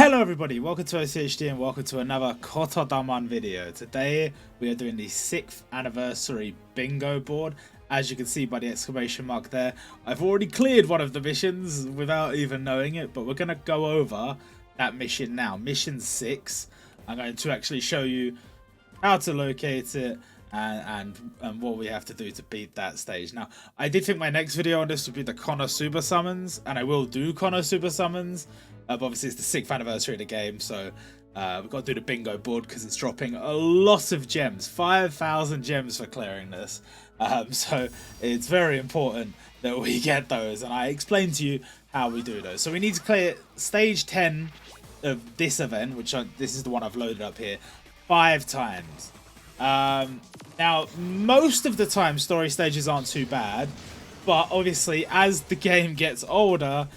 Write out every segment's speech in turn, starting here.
Hello everybody, welcome to OCHD and welcome to another Kotodaman video. Today we are doing the 6th anniversary bingo board. As you can see by the exclamation mark there, I've already cleared one of the missions without even knowing it, but we're going to go over that mission now. Mission 6. I'm going to actually show you how to locate it and what we have to do to beat that stage. Now, I did think my next video on this would be the Konosuba summons, and I will do Konosuba summons. But obviously, it's the 6th anniversary of the game, so we've got to do the bingo board because it's dropping a lot of gems. 5,000 gems for clearing this. So it's very important that we get those, and I explained to you how we do those. So we need to clear stage 10 of this event, this is the one I've loaded up here, 5 times. Now, most of the time, story stages aren't too bad, but obviously, as the game gets older,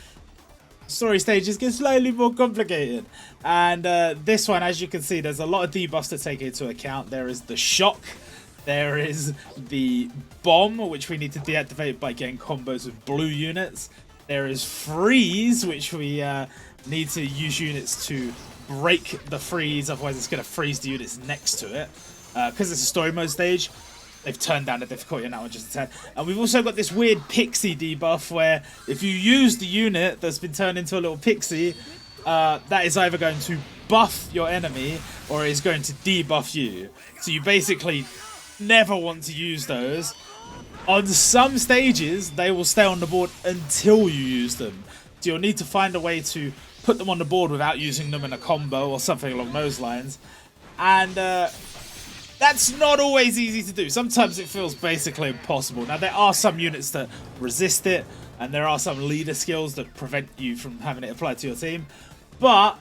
story stages get slightly more complicated. And this one, as you can see, there's a lot of debuffs to take into account. There is the shock, there is the bomb, which we need to deactivate by getting combos with blue units. There is freeze, which we need to use units to break the freeze, otherwise it's going to freeze the units next to it. Because it's a story mode stage, they've turned down the difficulty on that one just a tad. And we've also got this weird pixie debuff where if you use the unit that's been turned into a little pixie, that is either going to buff your enemy or is going to debuff you. So you basically never want to use those. On some stages, they will stay on the board until you use them. So you'll need to find a way to put them on the board without using them in a combo or something along those lines. And that's not always easy to do. Sometimes it feels basically impossible. Now, there are some units that resist it, and there are some leader skills that prevent you from having it applied to your team. But,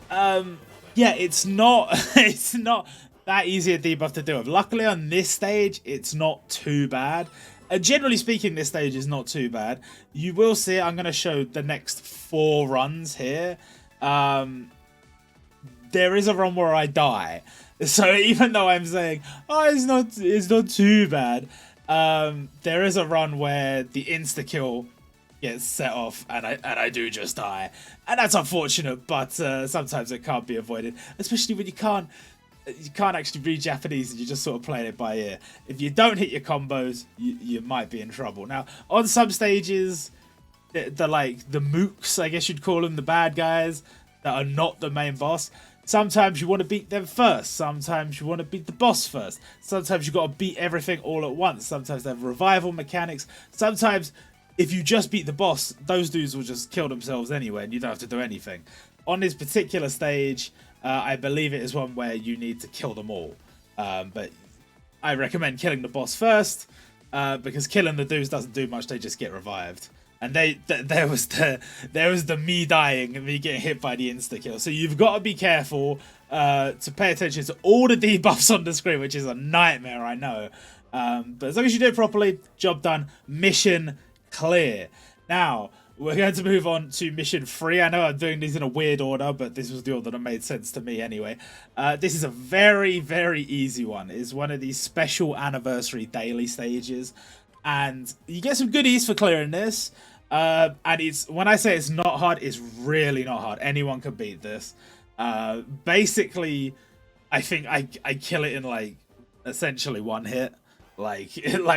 yeah, it's not it's not that easy a debuff to deal with. Luckily, on this stage, it's not too bad. Generally speaking, this stage is not too bad. You will see, I'm going to show the next 4 runs here. There is a run where I die. So even though I'm saying, oh, it's not too bad, there is a run where the insta-kill gets set off and I do just die. And that's unfortunate, but sometimes it can't be avoided, especially when you can't actually read Japanese and you're just sort of playing it by ear. If you don't hit your combos, you might be in trouble. Now, on some stages, the mooks, I guess you'd call them, the bad guys that are not the main boss, sometimes you want to beat them first. Sometimes you want to beat the boss first. Sometimes you got to beat everything all at once. Sometimes they have revival mechanics. Sometimes, if you just beat the boss, those dudes will just kill themselves anyway, and you don't have to do anything. On this particular stage, I believe it is one where you need to kill them all. But I recommend killing the boss first, because killing the dudes doesn't do much. They just get revived. And there was the me dying and me getting hit by the insta-kill. So you've got to be careful to pay attention to all the debuffs on the screen, which is a nightmare, I know. But as long as you do it properly, job done, mission clear. Now, we're going to move on to mission 3. I know I'm doing these in a weird order, but this was the order that made sense to me anyway. This is a very, very easy one. It's one of these special anniversary daily stages. And you get some goodies for clearing this. And when I say it's not hard, it's really not hard. Anyone can beat this. Basically, I think I kill it in like essentially one hit. Like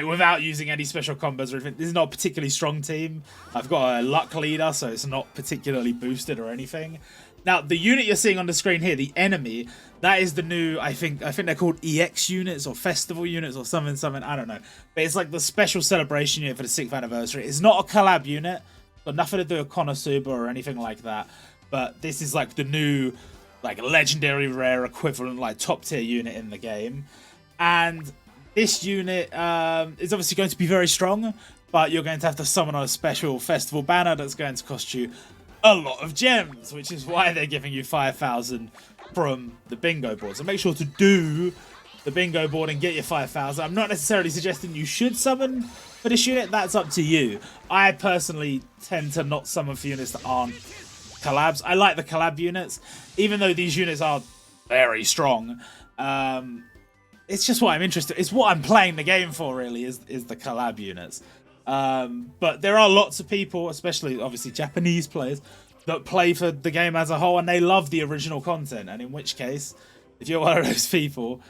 without using any special combos or anything. This is not a particularly strong team. I've got a luck leader, so it's not particularly boosted or anything. Now, the unit you're seeing on the screen here, the enemy, that is the new, I think they're called EX units or festival units or something, I don't know. But it's like the special celebration unit for the 6th anniversary. It's not a collab unit, got nothing to do with Konosuba or anything like that. But this is like the new, like legendary rare equivalent, like top tier unit in the game. And this unit is obviously going to be very strong, but you're going to have to summon on a special festival banner that's going to cost you a lot of gems, which is why they're giving you 5,000 from the bingo board. So make sure to do the bingo board and get your 5,000. I'm not necessarily suggesting you should summon for this unit. That's up to you. I personally tend to not summon for units that aren't collabs. I like the collab units, even though these units are very strong. It's just what I'm interested in. It's what I'm playing the game for, really, is the collab units. But there are lots of people, especially obviously Japanese players, that play for the game as a whole and they love the original content. And in which case, if you're one of those people,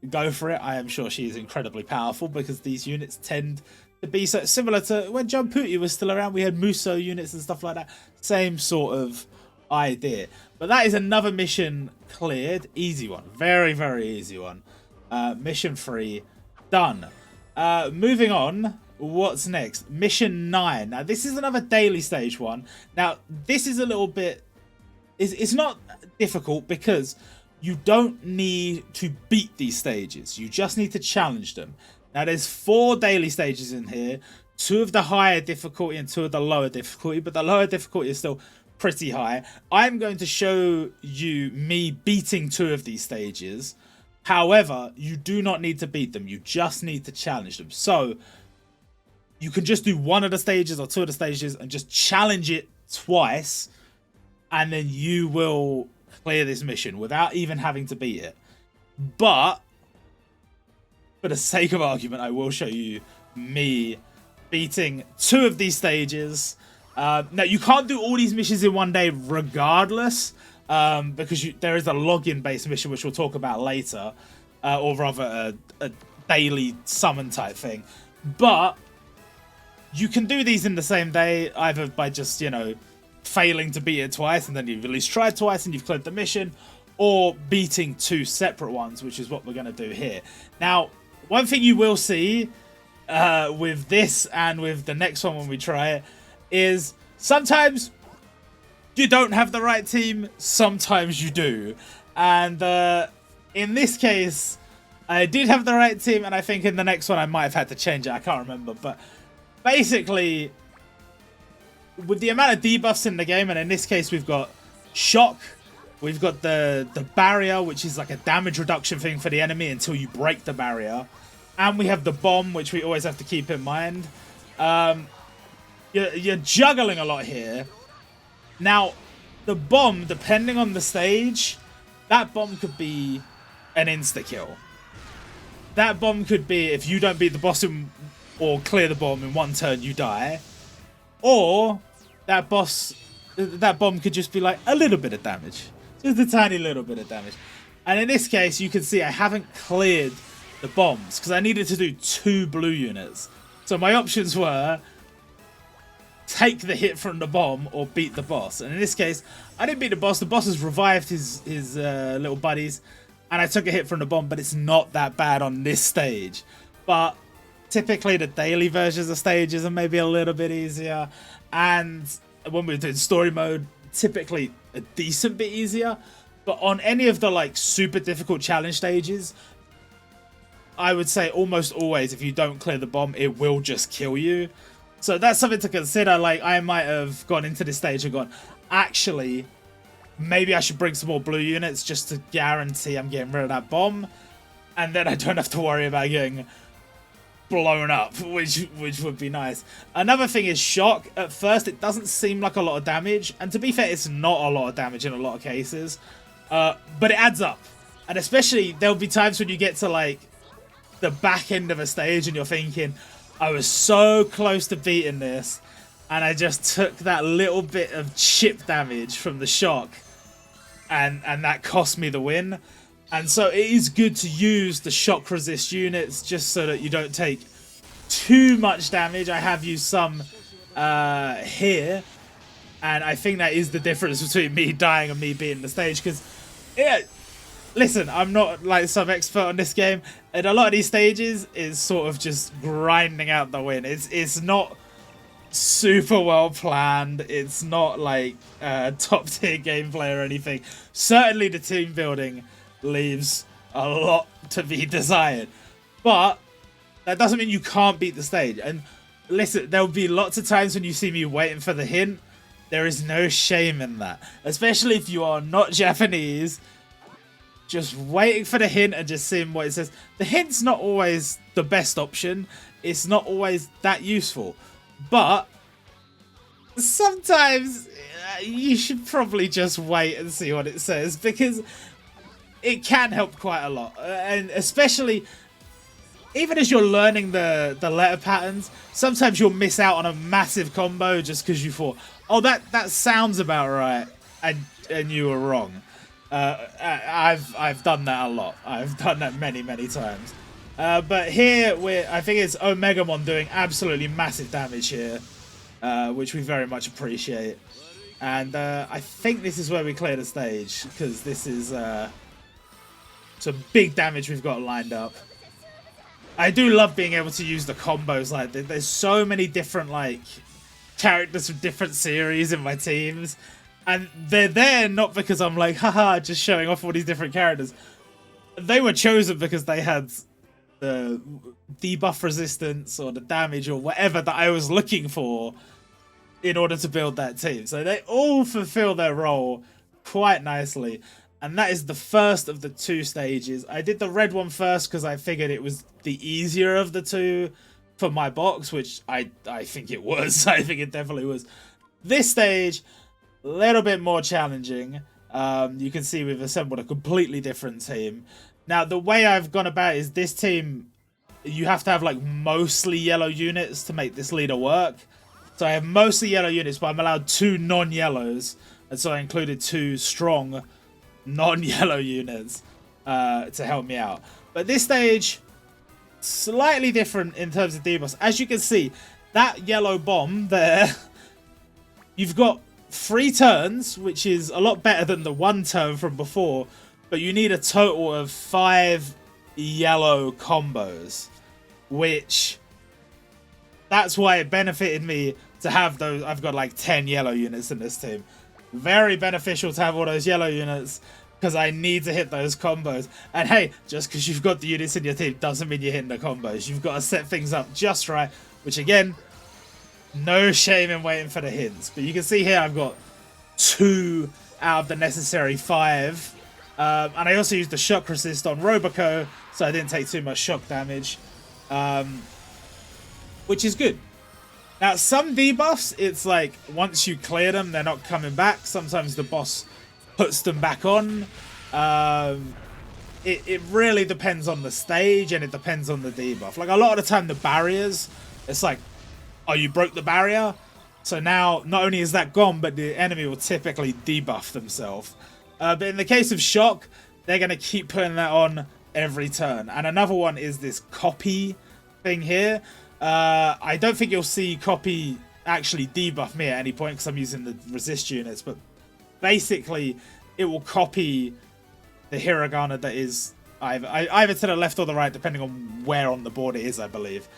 go for it. I am sure she is incredibly powerful because these units tend to be so similar to when Jamputi was still around. We had Muso units and stuff like that. Same sort of idea. But that is another mission cleared. Easy one. Very, very easy one. Mission 3 done. Moving on. What's next? Mission 9. Now, this is another daily stage one. Now, this is a little bit... It's not difficult because you don't need to beat these stages. You just need to challenge them. Now, there's 4 daily stages in here. 2 of the higher difficulty and 2 of the lower difficulty. But the lower difficulty is still pretty high. I'm going to show you me beating 2 of these stages. However, you do not need to beat them. You just need to challenge them. So... you can just do 1 of the stages or 2 of the stages and just challenge it twice. And then you will clear this mission without even having to beat it. But, for the sake of argument, I will show you me beating 2 of these stages. Now, you can't do all these missions in one day regardless. Because there is a login-based mission, which we'll talk about later. Or rather, a daily summon type thing. But... you can do these in the same day, either by just, you know, failing to beat it twice, and then you've at least tried twice and you've cleared the mission, or beating 2 separate ones, which is what we're going to do here. Now, one thing you will see with this and with the next one when we try it, is sometimes you don't have the right team, sometimes you do. And in this case, I did have the right team, and I think in the next one I might have had to change it, I can't remember, but... basically, with the amount of debuffs in the game, and in this case we've got Shock, we've got the Barrier, which is like a damage reduction thing for the enemy until you break the barrier, and we have the Bomb, which we always have to keep in mind. You're juggling a lot here. Now, the Bomb, depending on the stage, that Bomb could be an insta-kill. That Bomb could be, if you don't beat the boss or clear the bomb in 1 turn, you die. Or that bomb could just be like a little bit of damage. Just a tiny little bit of damage. And in this case, you can see I haven't cleared the bombs because I needed to do 2 blue units. So my options were take the hit from the bomb or beat the boss. And in this case, I didn't beat the boss. The boss has revived his little buddies. And I took a hit from the bomb, but it's not that bad on this stage. But... typically, the daily versions of stages are maybe a little bit easier. And when we're doing story mode, typically a decent bit easier. But on any of the, like, super difficult challenge stages, I would say almost always, if you don't clear the bomb, it will just kill you. So that's something to consider. Like, I might have gone into this stage and gone, actually, maybe I should bring some more blue units just to guarantee I'm getting rid of that bomb. And then I don't have to worry about getting... blown up, which would be nice. Another thing is Shock. At first, it doesn't seem like a lot of damage, and to be fair, it's not a lot of damage in a lot of cases, but it adds up. And especially, there'll be times when you get to, like, the back end of a stage and you're thinking, I was so close to beating this, and I just took that little bit of chip damage from the Shock, and that cost me the win. And so it is good to use the shock resist units just so that you don't take too much damage. I have used some here, and I think that is the difference between me dying and me beating the stage. Because, yeah, listen, I'm not like some expert on this game, and a lot of these stages is sort of just grinding out the win. It's not super well planned. It's not like top tier gameplay or anything. Certainly the team building leaves a lot to be desired, but that doesn't mean you can't beat the stage. And listen, there'll be lots of times when you see me waiting for the hint. There is no shame in that, especially if you are not Japanese. Just waiting for the hint and just seeing what it says. The hint's not always the best option. It's not always that useful, but sometimes you should probably just wait and see what it says, because it can help quite a lot. And especially even as you're learning the letter patterns, sometimes you'll miss out on a massive combo just because you thought, oh, that sounds about right, and you were wrong. I've done that a lot. I've done that many times. But here I think it's Omegamon doing absolutely massive damage here, which we very much appreciate. And I think this is where we clear the stage, because this is some big damage we've got lined up. I do love being able to use the combos. Like, there's so many different like characters from different series in my teams, and they're there not because I'm like, haha, just showing off all these different characters. They were chosen because they had the debuff resistance or the damage or whatever that I was looking for in order to build that team. So they all fulfill their role quite nicely. And that is the first of the 2 stages. I did the red one first because I figured it was the easier of the 2 for my box, which I think it was. I think it definitely was. This stage, a little bit more challenging. You can see we've assembled a completely different team. Now, the way I've gone about it is this team, you have to have like mostly yellow units to make this leader work. So I have mostly yellow units, but I'm allowed 2 non-yellows. And so I included 2 strong non-yellow units to help me out. But this stage, slightly different in terms of debuffs. As you can see, that yellow bomb there, you've got 3 turns, which is a lot better than the 1 turn from before. But you need a total of 5 yellow combos, which that's why it benefited me to have those. I've got like 10 yellow units in this team. Very beneficial to have all those yellow units because I need to hit those combos. And hey, just because you've got the units in your team doesn't mean you're hitting the combos. You've got to set things up just right, which again, no shame in waiting for the hints. But you can see here I've got 2 out of the necessary 5. And I also used the shock resist on Roboco, so I didn't take too much shock damage, which is good. Now, some debuffs, it's like once you clear them, they're not coming back. Sometimes the boss puts them back on. It really depends on the stage, and it depends on the debuff. Like, a lot of the time, the barriers, it's like, oh, you broke the barrier? So now, not only is that gone, but the enemy will typically debuff themselves. But in the case of shock, they're going to keep putting that on every turn. And another one is this copy thing here. I don't think you'll see copy actually debuff me at any point because I'm using the resist units. But basically, it will copy the hiragana that is either to the left or the right, depending on where on the board it is, I believe.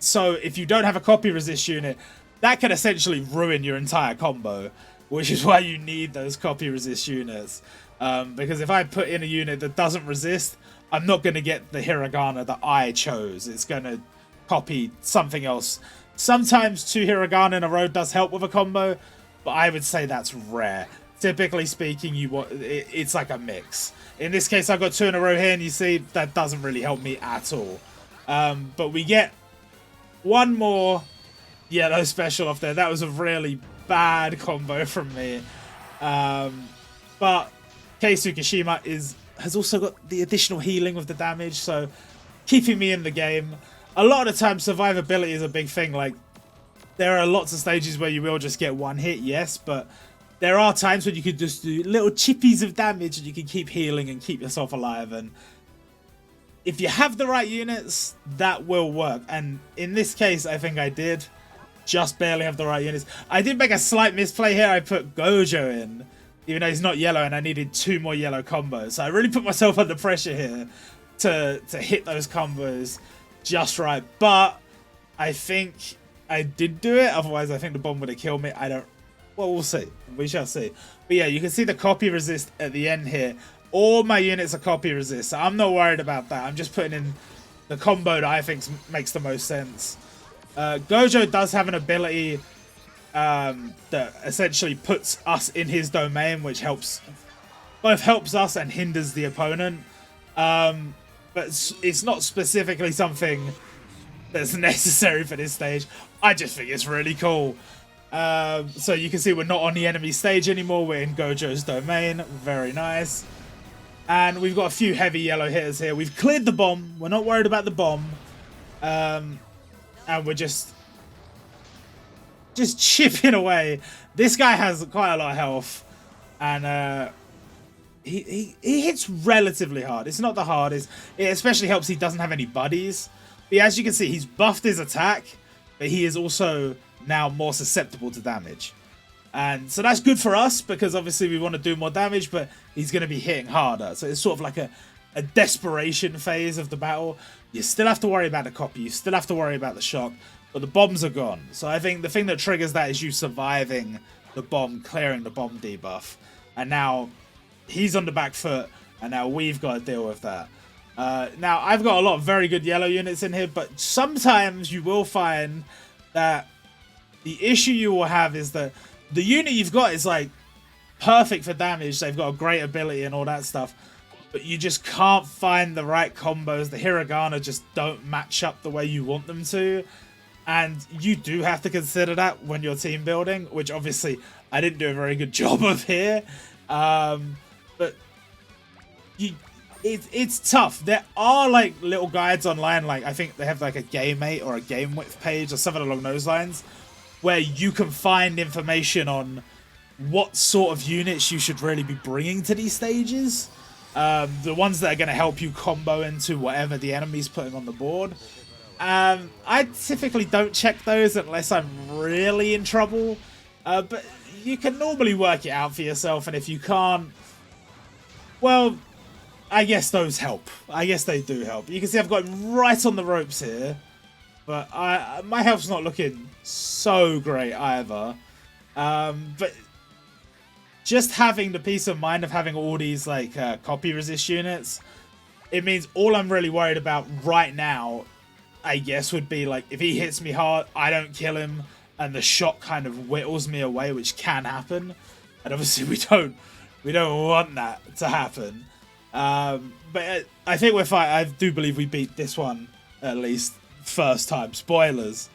So if you don't have a copy resist unit, that can essentially ruin your entire combo. Which is why you need those copy resist units. Because if I put in a unit that doesn't resist, I'm not going to get the hiragana that I chose. It's going to copy something else. Sometimes 2 hiragana in a row does help with a combo, but I would say that's rare. Typically speaking, it's like a mix. In this case, I've got 2 in a row here, and you see that doesn't really help me at all. But we get 1 more yellow special off there. That was a really bad combo from me, but Keisu Kishima has also got the additional healing with the damage, so keeping me in the game. A lot of the time survivability is a big thing. Like, there are lots of stages where you will just get 1 hit, yes, but there are times when you could just do little chippies of damage and you can keep healing and keep yourself alive. And if you have the right units, that will work. And in this case, I think I did just barely have the right units. I did make a slight misplay here. I put Gojo in, even though he's not yellow, and I needed 2 more yellow combos. So I really put myself under pressure here to hit those combos just right. But I think I did do it. Otherwise, I think the bomb would have killed me. Well, we'll see. We shall see. But yeah, you can see the copy resist at the end here. All my units are copy resist, so I'm not worried about that. I'm just putting in the combo that I think makes the most sense. Gojo does have an ability that essentially puts us in his domain, which both helps us and hinders the opponent. But it's not specifically something that's necessary for this stage. I just think it's really cool. So you can see we're not on the enemy stage anymore. We're in Gojo's domain. Very nice. And we've got a few heavy yellow hitters here. We've cleared the bomb. We're not worried about the bomb. And we're just chipping away. This guy has quite a lot of health. And he hits relatively hard. It's not the hardest. It especially helps he doesn't have any buddies. But as you can see, he's buffed his attack. But he is also now more susceptible to damage. And so that's good for us, because obviously we want to do more damage, but he's going to be hitting harder. So it's sort of like a desperation phase of the battle. You still have to worry about the copy. You still have to worry about the shock. But the bombs are gone. So I think the thing that triggers that is you surviving the bomb, clearing the bomb debuff. And now he's on the back foot, and now we've got to deal with that. Now, I've got a lot of very good yellow units in here, but sometimes you will find that the issue you will have is that the unit you've got is like perfect for damage. They've got a great ability and all that stuff, but you just can't find the right combos. The hiragana just don't match up the way you want them to. And you do have to consider that when you're team building, which obviously I didn't do a very good job of here. But it's tough. There are like little guides online, like I think they have like a game mate or a game width page or something along those lines, where you can find information on what sort of units you should really be bringing to these stages. The ones that are going to help you combo into whatever the enemy's putting on the board. I typically don't check those unless I'm really in trouble. But you can normally work it out for yourself, and if you can't, well, I guess those help. I guess they do help. You can see I've got him right on the ropes here. But my health's not looking so great either. But just having the peace of mind of having all these like copy resist units, it means all I'm really worried about right now, I guess, would be like if he hits me hard, I don't kill him, and the shock kind of whittles me away, which can happen. And obviously we don't want that to happen. But I think we're fine. I do believe we beat this one at least. First time. Spoilers,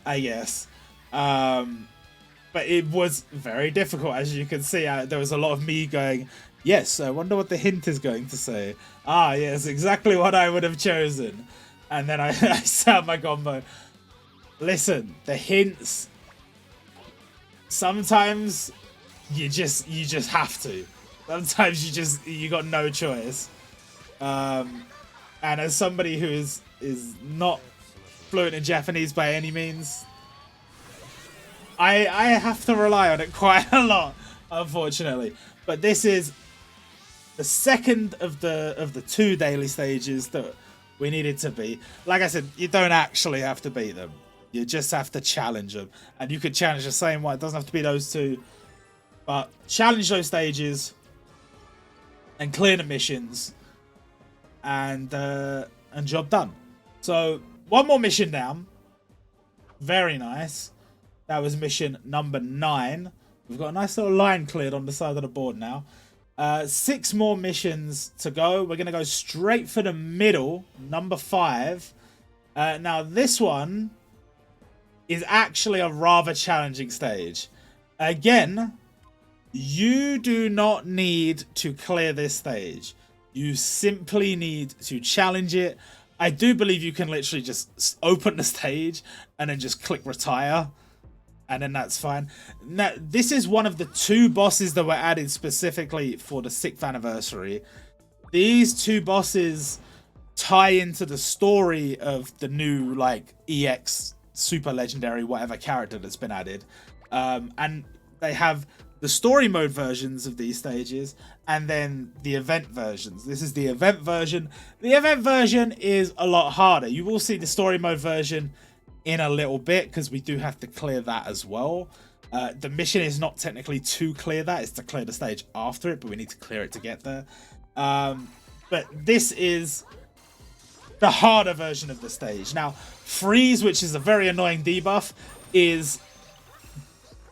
I guess. But it was very difficult, as you can see. There was a lot of me going, yes, I wonder what the hint is going to say. Ah, yes, exactly what I would have chosen. And then I set up my combo. Listen, the hints, sometimes you just have to. Sometimes you got no choice. And as somebody who is not fluent in Japanese by any means, I have to rely on it quite a lot, unfortunately. But this is the second of the 2 daily stages that we needed to beat. Like I said, you don't actually have to beat them. You just have to challenge them. And you could challenge the same one. It doesn't have to be those 2. But challenge those stages and clear the missions, and job done. So one more mission down. Very nice. That was mission number 9. We've got a nice little line cleared on the side of the board now. 6 more missions to go. We're going to go straight for the middle, number 5. Now, this one is actually a rather challenging stage. Again, you do not need to clear this stage. You simply need to challenge it. I do believe you can literally just open the stage and then just click retire, and then that's fine. Now, this is one of the 2 bosses that were added specifically for the 6th anniversary. These 2 bosses tie into the story of the new like EX super legendary whatever character that's been added, and they have the story mode versions of these stages, and then the event versions. This is the event version. The event version is a lot harder. You will see the story mode version in a little bit, because we do have to clear that as well. The mission is not technically to clear that, it's to clear the stage after it, but we need to clear it to get there. But this is the harder version of the stage. Now, freeze, which is a very annoying debuff, is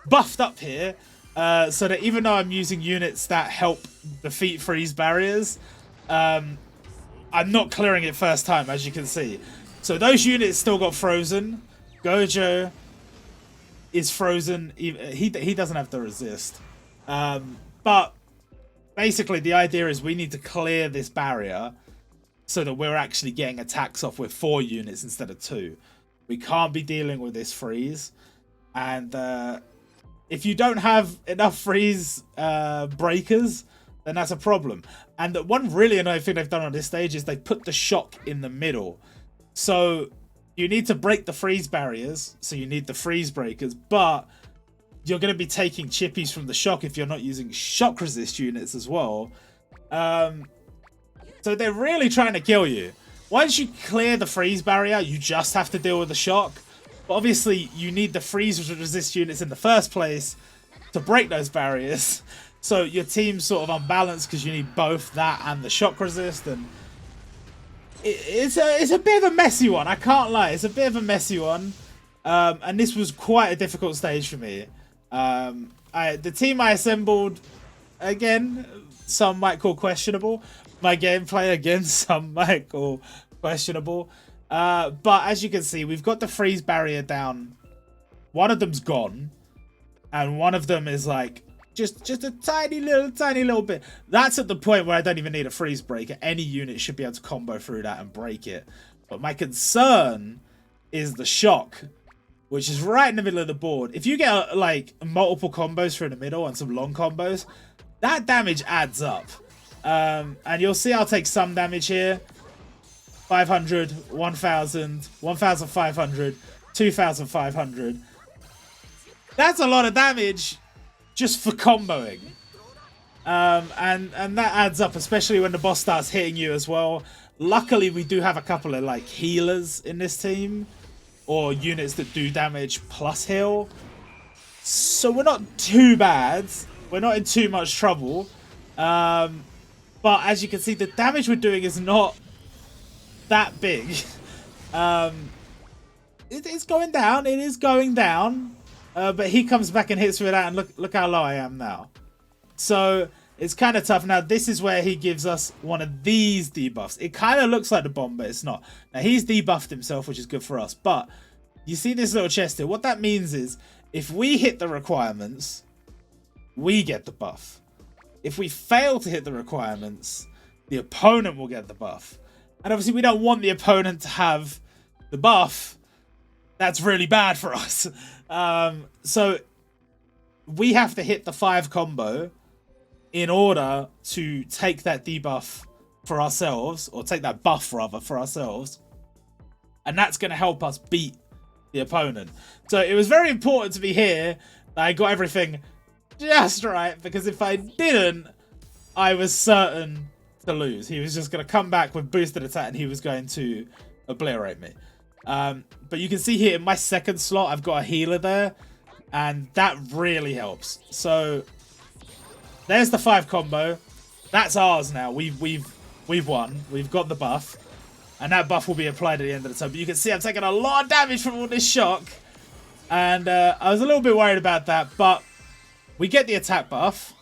buffed up here, so that even though I'm using units that help defeat freeze barriers, I'm not clearing it first time, as you can see. So those units still got frozen. Gojo is frozen. He doesn't have to resist. But basically the idea is we need to clear this barrier so that we're actually getting attacks off with 4 units instead of 2. We can't be dealing with this freeze. And if you don't have enough freeze breakers, then that's a problem. And the one really annoying thing they've done on this stage is they put the shock in the middle. So you need to break the freeze barriers, so you need the freeze breakers, but you're going to be taking chippies from the shock if you're not using shock resist units as well. So they're really trying to kill you. Once you clear the freeze barrier, you just have to deal with the shock. But obviously, you need the freeze resist units in the first place to break those barriers. So your team's sort of unbalanced because you need both that and the shock resist. And it's a bit of a messy one. I can't lie. It's a bit of a messy one. And this was quite a difficult stage for me. The team I assembled, again, some might call questionable. My gameplay, again, some might call questionable. But as you can see, we've got the freeze barrier down. One of them's gone. And one of them is like, just a tiny little bit. That's at the point where I don't even need a freeze breaker. Any unit should be able to combo through that and break it. But my concern is the shock, which is right in the middle of the board. If you get like multiple combos through the middle and some long combos, that damage adds up. And you'll see I'll take some damage here. 500, 1000, 1500, 2500. That's a lot of damage just for comboing. And that adds up, especially when the boss starts hitting you as well. Luckily, we do have a couple of like healers in this team, or units that do damage plus heal. So we're not too bad. We're not in too much trouble. But as you can see, the damage we're doing is not that big. It's going down. It is going down. But he comes back and hits with that, and look how low I am now. So it's kind of tough. Now, this is where he gives us one of these debuffs. It kind of looks like the bomb, but it's not. Now, he's debuffed himself, which is good for us. But you see this little chest here? What that means is if we hit the requirements, we get the buff. If we fail to hit the requirements, the opponent will get the buff. And obviously, we don't want the opponent to have the buff. That's really bad for us. So we have to hit the 5 combo in order to take that debuff for ourselves, or take that buff rather for ourselves. And that's going to help us beat the opponent. So it was very important to me here that I got everything just right, because if I didn't, I was certain to lose. He was just going to come back with boosted attack and he was going to obliterate me. But you can see here in my second slot, I've got a healer there, and that really helps. So there's the 5 combo. That's ours now. We've won. We've got the buff, and that buff will be applied at the end of the turn. But you can see I'm taking a lot of damage from all this shock, and I was a little bit worried about that. But we get the attack buff,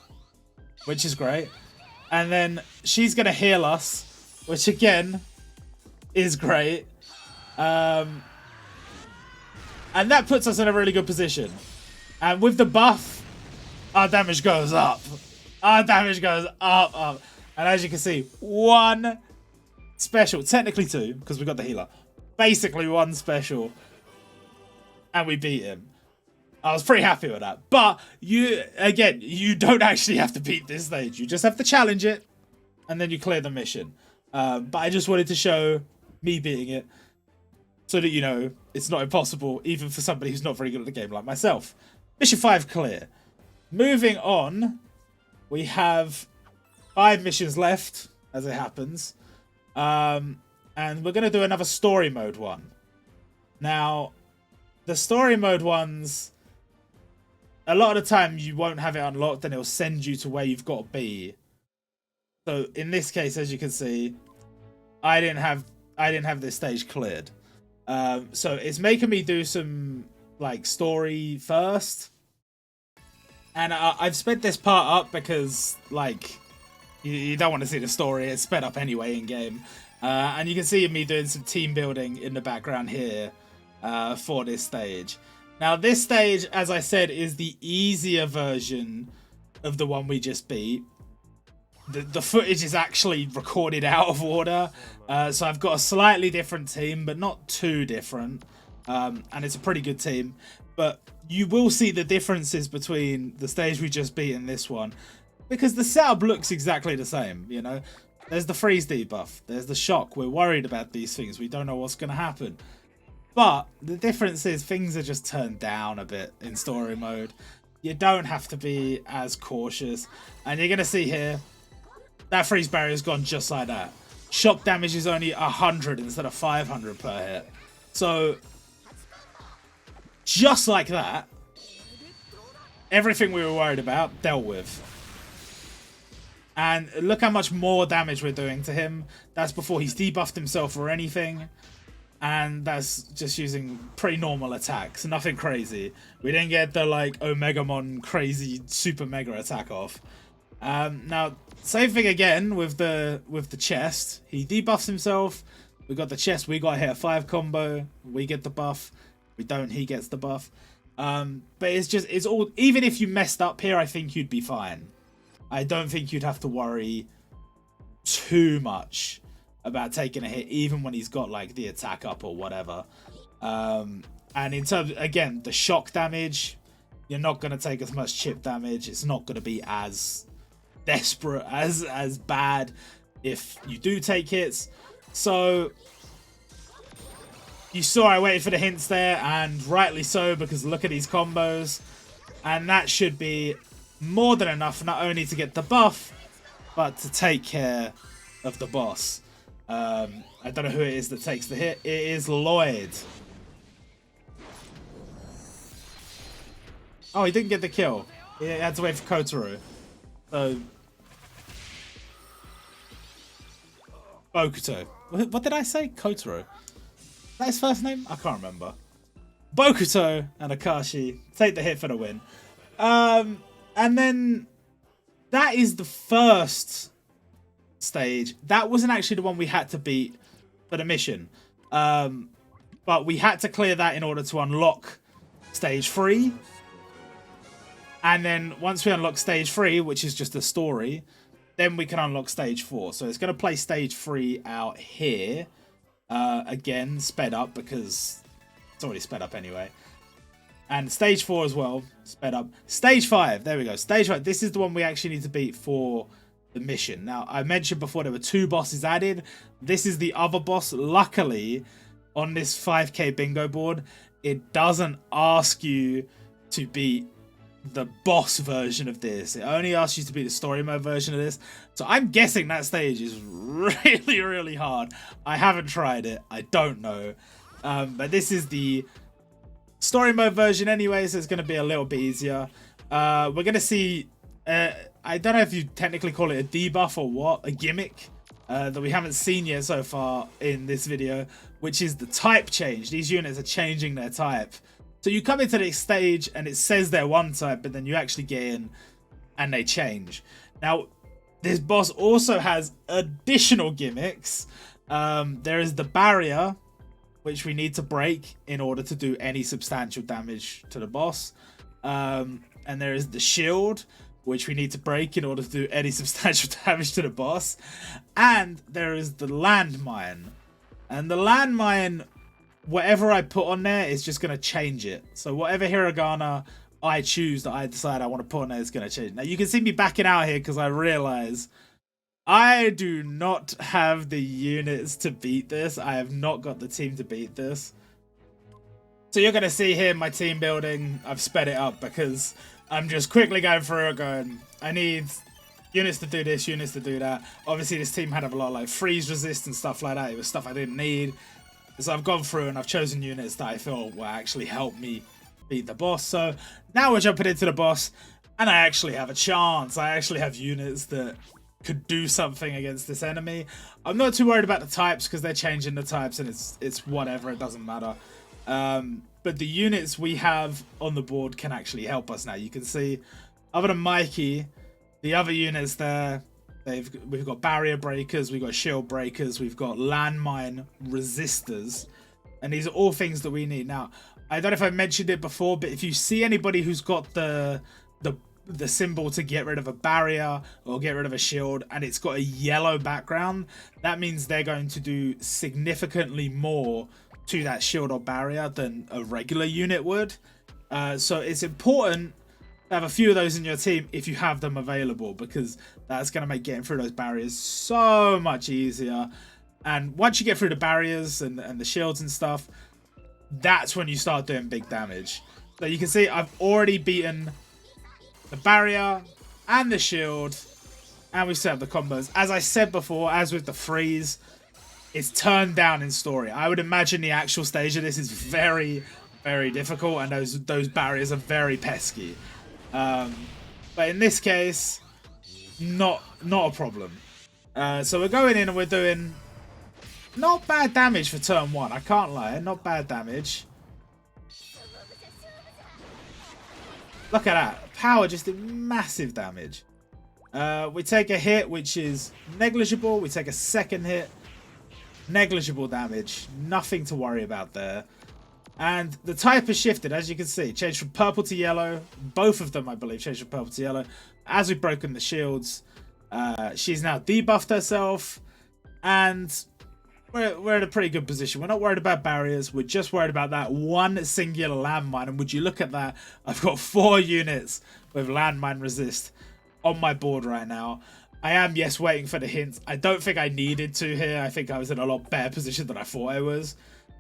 which is great, and then she's gonna heal us, which again is great. And that puts us in a really good position. And with the buff, our damage goes up. Our damage goes up. And as you can see, 1 special. Technically 2, because we got the healer. Basically 1 special. And we beat him. I was pretty happy with that. But, you don't actually have to beat this stage. You just have to challenge it. And then you clear the mission. But I just wanted to show me beating it, so that you know it's not impossible, even for somebody who's not very good at the game like myself. Mission 5 clear. Moving on, we have 5 missions left, as it happens. And we're going to do another story mode one. Now, the story mode ones, a lot of the time you won't have it unlocked and it'll send you to where you've got to be. So in this case, as you can see, I didn't have this stage cleared. So it's making me do some like story first, and I've sped this part up because like you don't want to see the story. It's sped up anyway in game, and you can see me doing some team building in the background here for this stage. Now this stage, as I said, is the easier version of the one we just beat. the footage is actually recorded out of order. So I've got a slightly different team, but not too different. And it's a pretty good team. But you will see the differences between the stage we just beat and this one. Because the setup looks exactly the same, you know. There's the freeze debuff. There's the shock. We're worried about these things. We don't know what's going to happen. But the difference is things are just turned down a bit in story mode. You don't have to be as cautious. And you're going to see here, that freeze barrier has gone just like that. Shock damage is only 100 instead of 500 per hit. So, just like that, everything we were worried about dealt with. And look how much more damage we're doing to him. That's before he's debuffed himself or anything. And that's just using pretty normal attacks. Nothing crazy. We didn't get the like Omegamon crazy super mega attack off. Now, same thing again with the chest. He debuffs himself. We got the chest. We got hit a 5 combo. We get the buff. We don't. He gets the buff. But it's all. Even if you messed up here, I think you'd be fine. I don't think you'd have to worry too much about taking a hit, even when he's got like the attack up or whatever. And in terms, again, the shock damage, you're not going to take as much chip damage. It's not going to be as desperate, as bad if you do take hits. So you saw I waited for the hints there, and rightly so, because look at these combos. And that should be more than enough, not only to get the buff, but to take care of the boss. I don't know who it is that takes the hit. It is Lloyd. Oh, he didn't get the kill. He had to wait for Kotaro. So, Bokuto. What did I say? Kotaro. Is that his first name? I can't remember. Bokuto and Akashi take the hit for the win. And then that is the first stage. That wasn't actually the one we had to beat for the mission. But we had to clear that in order to unlock stage 3. And then once we unlock stage 3, which is just a story, then we can unlock stage 4. So it's going to play stage 3 out here. Again, sped up because it's already sped up anyway. And stage 4 as well, sped up. Stage 5, there we go. Stage 5, this is the one we actually need to beat for the mission. Now, I mentioned before there were 2 bosses added. This is the other boss. Luckily, on this 5k bingo board, it doesn't ask you to beat the boss version of this. It only asks you to beat the story mode version of this. So I'm guessing that stage is really, really hard. I haven't tried it. I don't know. But this is the story mode version anyway, so it's going to be a little bit easier. We're going to see, I don't know if you technically call it a debuff or what, a gimmick that we haven't seen yet so far in this video, which is the type change. These units are changing their type. So you come into this stage and it says they're one type, but then you actually get in and they change. Now, this boss also has additional gimmicks. There is the barrier, which we need to break in order to do any substantial damage to the boss. And there is the shield, which we need to break in order to do any substantial damage to the boss. And there is the landmine. And the landmine, whatever I put on there is just going to change it. So whatever hiragana I choose that I decide I want to put on there is going to change. Now you can see me backing out here because I realize I do not have the units to beat this. I have not got the team to beat this. So you're going to see here my team building. I've sped it up because I'm just quickly going through it going, I need units to do this, units to do that. Obviously this team had a lot of like freeze resist and stuff like that. It was stuff I didn't need. So I've gone through and I've chosen units that I feel will actually help me beat the boss. So now we're jumping into the boss and I actually have a chance. I actually have units that could do something against this enemy. I'm not too worried about the types because they're changing the types and it's whatever, it doesn't matter. But the units we have on the board can actually help us now. You can see, other than Mikey, the other units there, we've got barrier breakers, we've got shield breakers, we've got landmine resistors, and these are all things that we need. Now, I don't know if I mentioned it before, but if you see anybody who's got the the symbol to get rid of a barrier or get rid of a shield, and it's got a yellow background, that means they're going to do significantly more to that shield or barrier than a regular unit would. So it's important to have a few of those in your team if you have them available, because that's going to make getting through those barriers so much easier. And once you get through the barriers and the shields and stuff, that's when you start doing big damage. So you can see I've already beaten the barrier and the shield, and we set up the combos. As I said before, as with the freeze, it's turned down in story. I would imagine the actual stage of this is very, very difficult, and those barriers are very pesky. But in this case, not a problem. So we're going in and we're doing not bad damage for turn 1. I can't lie, not bad damage. Look at that. Power just did massive damage. We take a hit, which is negligible. We take a second hit. Negligible damage. Nothing to worry about there. And the type has shifted, as you can see. Changed from purple to yellow. Both of them, I believe, changed from purple to yellow. As we've broken the shields, she's now debuffed herself. And we're in a pretty good position. We're not worried about barriers. We're just worried about that one singular landmine. And would you look at that? I've got 4 units with landmine resist on my board right now. I am, yes, waiting for the hints. I don't think I needed to here. I think I was in a lot better position than I thought I was.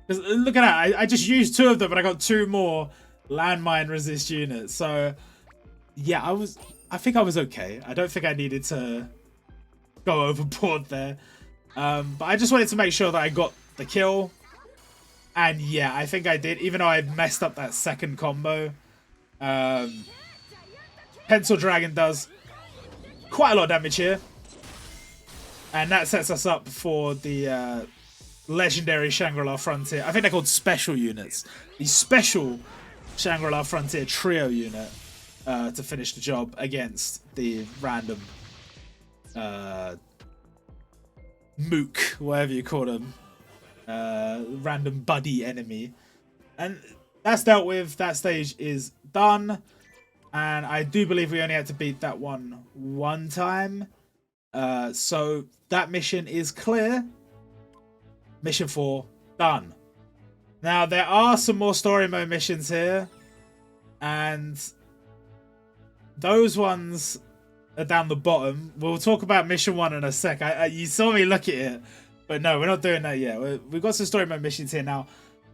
Because look at that. I just used 2 of them, but I got 2 more landmine resist units. So, yeah, I think I was okay. I don't think I needed to go overboard there. But I just wanted to make sure that I got the kill. And yeah, I think I did, even though I messed up that second combo. Pencil Dragon does quite a lot of damage here. And that sets us up for the legendary Shangri-La Frontier. I think they're called special units. The special Shangri-La Frontier trio unit to finish the job against the random mook, whatever you call them, random buddy enemy. And that's dealt with. That stage is done, and I do believe we only had to beat that one time, so that mission is clear. Mission 4 done. Now there are some more story mode missions here, and those ones are down the bottom. We'll talk about mission 1 in a sec. You saw me look at it, but no, we're not doing that yet. We've got some story mode missions here now.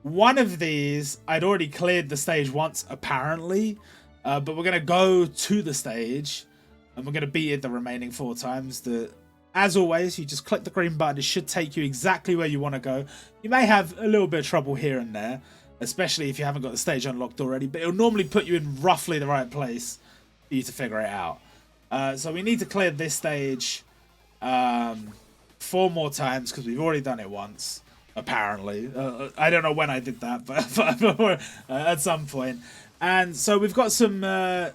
One of these, I'd already cleared the stage once, apparently, but we're going to go to the stage, and we're going to beat it the remaining 4 times. As always, you just click the green button. It should take you exactly where you want to go. You may have a little bit of trouble here and there, especially if you haven't got the stage unlocked already, but it'll normally put you in roughly the right place for you to figure it out. So we need to clear this stage 4 more times, because we've already done it once, apparently. I don't know when I did that, but at some point. And so we've got some more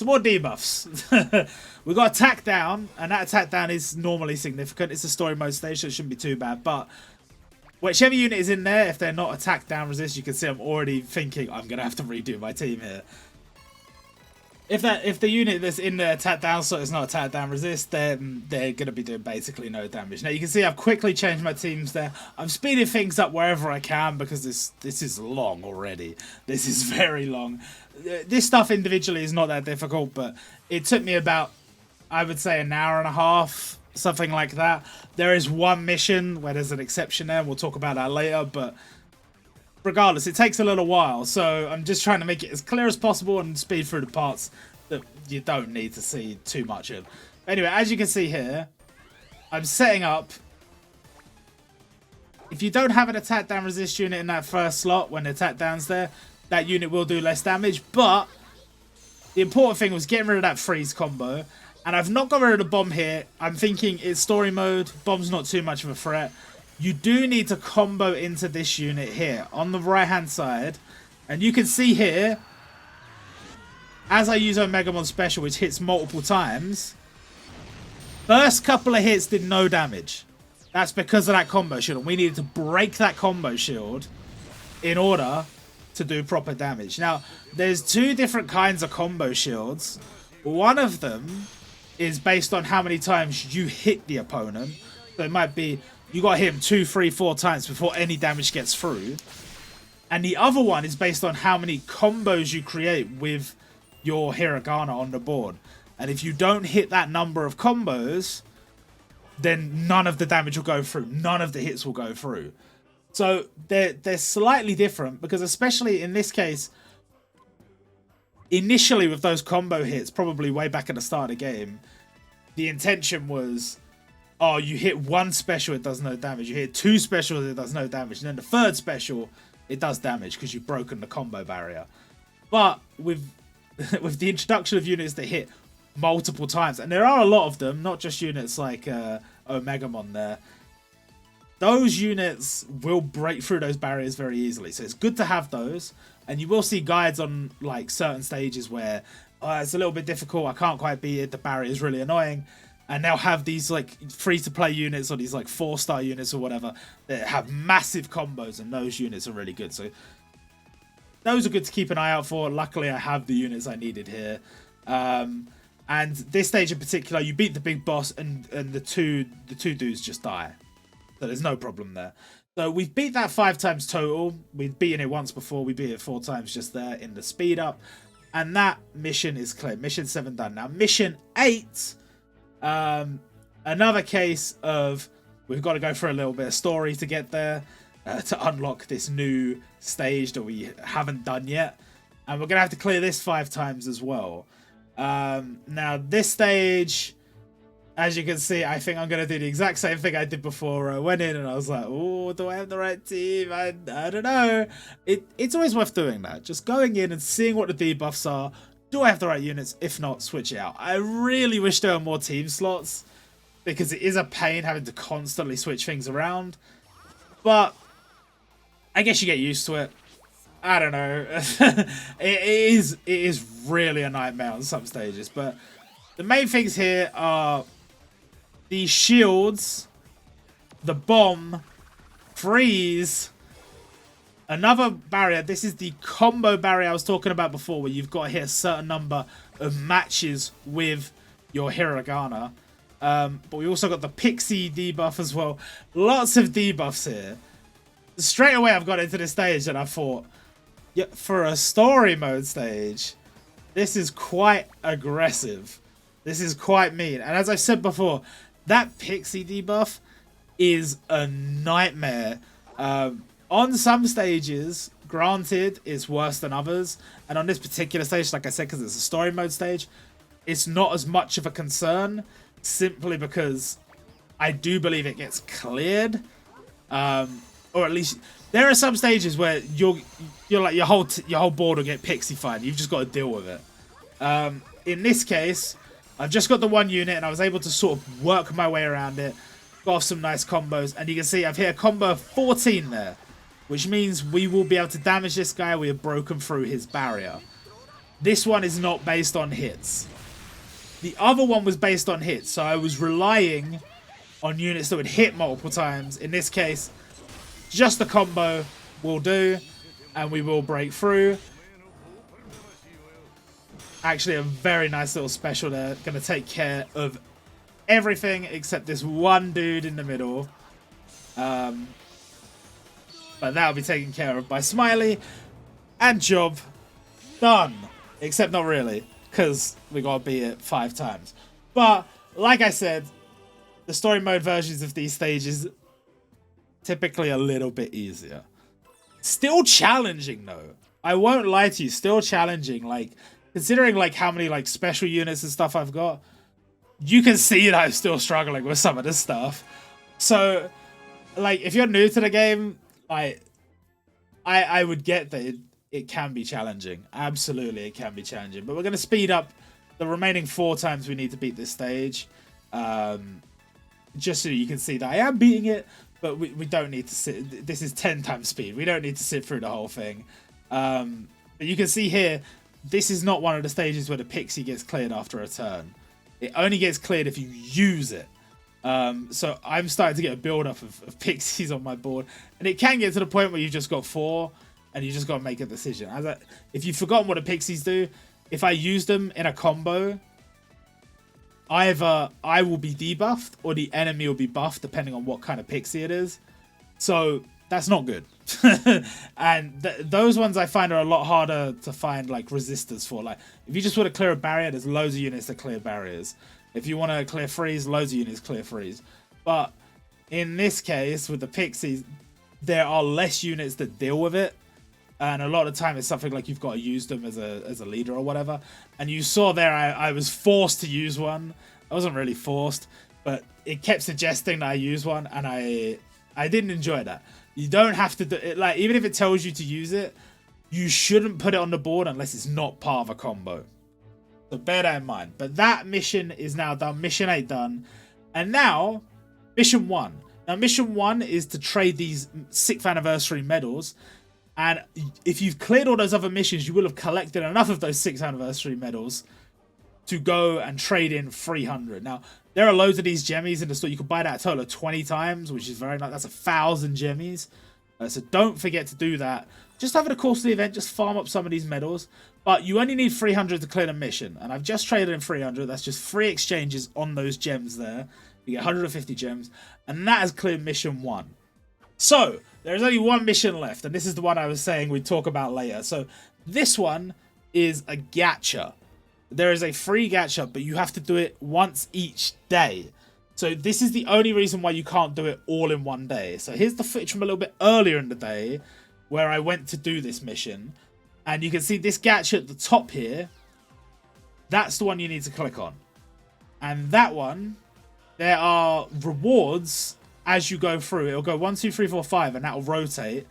debuffs. We've got attack down, and that attack down is normally significant. It's a story mode stage, so it shouldn't be too bad. But whichever unit is in there, if they're not attack down resist, you can see I'm already thinking I'm going to have to redo my team here. If the unit that's in the attack down slot is not attack down resist, then they're going to be doing basically no damage. Now you can see I've quickly changed my teams there. I'm speeding things up wherever I can, because this is long already. This is very long. This stuff individually is not that difficult, but it took me about, I would say, an hour and a half, something like that. There is one mission where there's an exception there. We'll talk about that later, but regardless, it takes a little while, so I'm just trying to make it as clear as possible and speed through the parts that you don't need to see too much of. Anyway, as you can see here, I'm setting up. If you don't have an attack down resist unit in that first slot when the attack down's there, that unit will do less damage, but the important thing was getting rid of that freeze combo. And I've not got rid of the bomb here. I'm thinking it's story mode, bomb's not too much of a threat. You do need to combo into this unit here on the right hand side, and you can see here, as I use Omegamon special, which hits multiple times, first couple of hits did no damage. That's because of that combo shield. We needed to break that combo shield in order to do proper damage. Now, there's two different kinds of combo shields. One of them is based on how many times you hit the opponent. So it might be you got to hit him 2, 3, 4 times before any damage gets through. And the other one is based on how many combos you create with your hiragana on the board. And if you don't hit that number of combos, then none of the damage will go through. None of the hits will go through. So they're slightly different because especially in this case, initially with those combo hits, probably way back at the start of the game, the intention was, oh, you hit one special, it does no damage. You hit 2 specials, it does no damage. And then the third special, it does damage because you've broken the combo barrier. But with with the introduction of units that hit multiple times, and there are a lot of them, not just units like Omegamon there, those units will break through those barriers very easily. So it's good to have those. And you will see guides on like certain stages where it's a little bit difficult, I can't quite beat it, the barrier is really annoying. And they'll have these like free-to-play units or these like 4-star units or whatever that have massive combos, and those units are really good. So those are good to keep an eye out for. Luckily, I have the units I needed here. And this stage in particular, you beat the big boss and the two dudes just die. So there's no problem there. So we've beat that 5 times total. We've beaten it once before. We beat it 4 times just there in the speed up. And that mission is clear. Mission 7 done. Now mission 8, another case of we've got to go for a little bit of story to get there, to unlock this new stage that we haven't done yet. And we're going to have to clear this 5 times as well. Now this stage, as you can see, I think I'm going to do the exact same thing I did before. I went in and I was like, oh, do I have the right team? I don't know. It's always worth doing that. Just going in and seeing what the debuffs are. Do I have the right units? If not, switch it out. I really wish there were more team slots because it is a pain having to constantly switch things around. But I guess you get used to it. I don't know. it is really a nightmare on some stages. But the main things here are the shields, the bomb, freeze, another barrier. This is the combo barrier I was talking about before, where you've got to hit a certain number of matches with your hiragana. But we also got the pixie debuff as well. Lots of debuffs here. Straight away I've got into this stage and I thought, yeah, for a story mode stage, this is quite aggressive. This is quite mean. And as I said before, that pixie debuff is a nightmare. On some stages, granted, it's worse than others. And on this particular stage, like I said, because it's a story mode stage, it's not as much of a concern, simply because I do believe it gets cleared. Or at least there are some stages where you're like your whole board will get pixified. You've just got to deal with it. In this case, I've just got the one unit and I was able to sort of work my way around it. Got off some nice combos. And you can see I've hit a combo of 14 there. Which means we will be able to damage this guy. We have broken through his barrier. This one is not based on hits. The other one was based on hits. So I was relying on units that would hit multiple times. In this case, just the combo will do. And we will break through. Actually, a very nice little special there. Going to take care of everything except this one dude in the middle. But that'll be taken care of by Smiley. And job done. Except not really, because we got to beat it 5 times. But, like I said, the story mode versions of these stages typically a little bit easier. Still challenging, though. I won't lie to you, still challenging. Like, considering like how many like special units and stuff I've got, you can see that I'm still struggling with some of this stuff. So, like, if you're new to the game, I would get that it can be challenging. Absolutely, it can be challenging. But we're going to speed up the remaining 4 times we need to beat this stage. Just so you can see that I am beating it, but we don't need to sit. This is 10 times speed. We don't need to sit through the whole thing. But you can see here, this is not one of the stages where the pixie gets cleared after a turn. It only gets cleared if you use it. So I'm starting to get a build-up of pixies on my board. And it can get to the point where you've just got 4. and you just got to make a decision. If you've forgotten what the pixies do, if I use them in a combo, either I will be debuffed or the enemy will be buffed depending on what kind of pixie it is. So that's not good. And those ones I find are a lot harder to find like resistors for. Like if you just want to clear a barrier, there's loads of units that clear barriers. If you want to clear freeze, loads of units clear freeze. But in this case with the pixies, there are less units that deal with it. And a lot of the time it's something like you've got to use them as a leader or whatever. And you saw there I was forced to use one. I wasn't really forced, but it kept suggesting that I use one, and I didn't enjoy that. You don't have to do it. Like, even if it tells you to use it, you shouldn't put it on the board unless it's not part of a combo. So bear that in mind. But that mission is now done. Mission 8 done. And now, Mission 1. Now, Mission 1 is to trade these 6th anniversary medals. And if you've cleared all those other missions, you will have collected enough of those 6th anniversary medals to go and trade in 300. Now, there are loads of these gemmies in the store. You can buy that a total of 20 times, which is very nice. That's 1,000 gemmies. So don't forget to do that. Just over the course of the event, just farm up some of these medals. But you only need 300 to clear the mission. And I've just traded in 300. That's just 3 exchanges on those gems there. You get 150 gems. And that has cleared Mission 1. So, there's only one mission left. And this is the one I was saying we'd talk about later. So, this one is a gacha. There is a free gacha, but you have to do it once each day. So this is the only reason why you can't do it all in one day. So here's the footage from a little bit earlier in the day where I went to do this mission. And you can see this gacha at the top here. That's the one you need to click on. And that one, there are rewards as you go through. It'll go 1, 2, 3, 4, 5, and that'll rotate.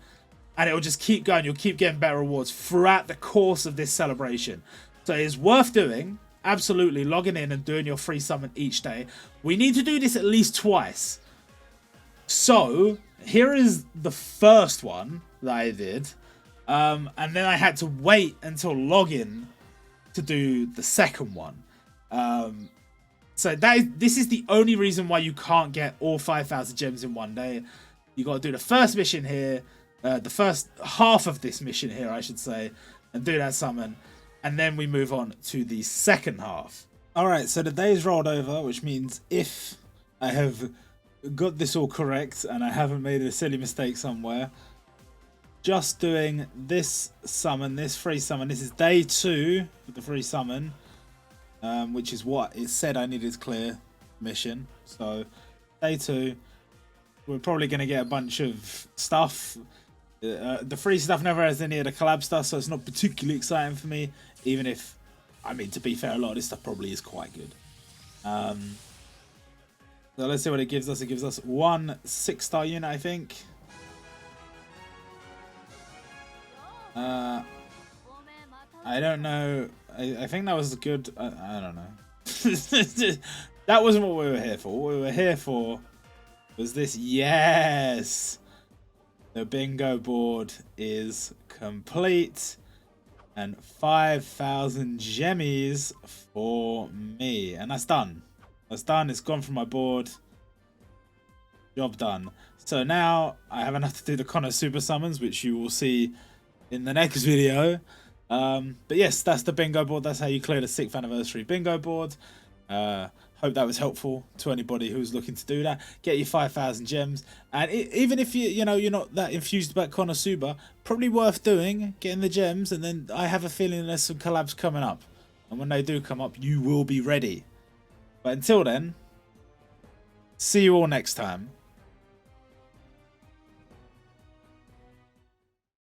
And it'll just keep going. You'll keep getting better rewards throughout the course of this celebration. So it's worth doing, absolutely, logging in and doing your free summon each day. We need to do this at least twice. So here is the first one that I did. And then I had to wait until login to do the second one. So this is the only reason why you can't get all 5,000 gems in one day. You got to do the first mission here, the first half of this mission here, I should say, and do that summon. And then we move on to the second half. Alright, so the day's rolled over, which means if I have got this all correct and I haven't made a silly mistake somewhere, just doing this summon, this free summon, this is day 2 of the free summon, which is what it said I needed to clear mission. So day 2, we're probably going to get a bunch of stuff. The free stuff never has any of the collab stuff, so it's not particularly exciting for me, even if, I mean, to be fair, a lot of this stuff probably is quite good. So let's see what it gives us. It gives us 1 6-star unit, I think. I don't know. I think that was good. I don't know. That wasn't what we were here for. What we were here for was this. Yes! The bingo board is complete. And 5,000 gemmies for me. And that's done. That's done. It's gone from my board. Job done. So now I have enough to do the Kono Super Summons, which you will see in the next video. But yes, that's the bingo board. That's how you clear the 6th anniversary bingo board. Hope that was helpful to anybody who's looking to do that. Get your 5,000 gems, and even if you're not that infused about Konosuba, probably worth doing, getting the gems. And then I have a feeling there's some collabs coming up, and when they do come up, you will be ready. But until then, see you all next time.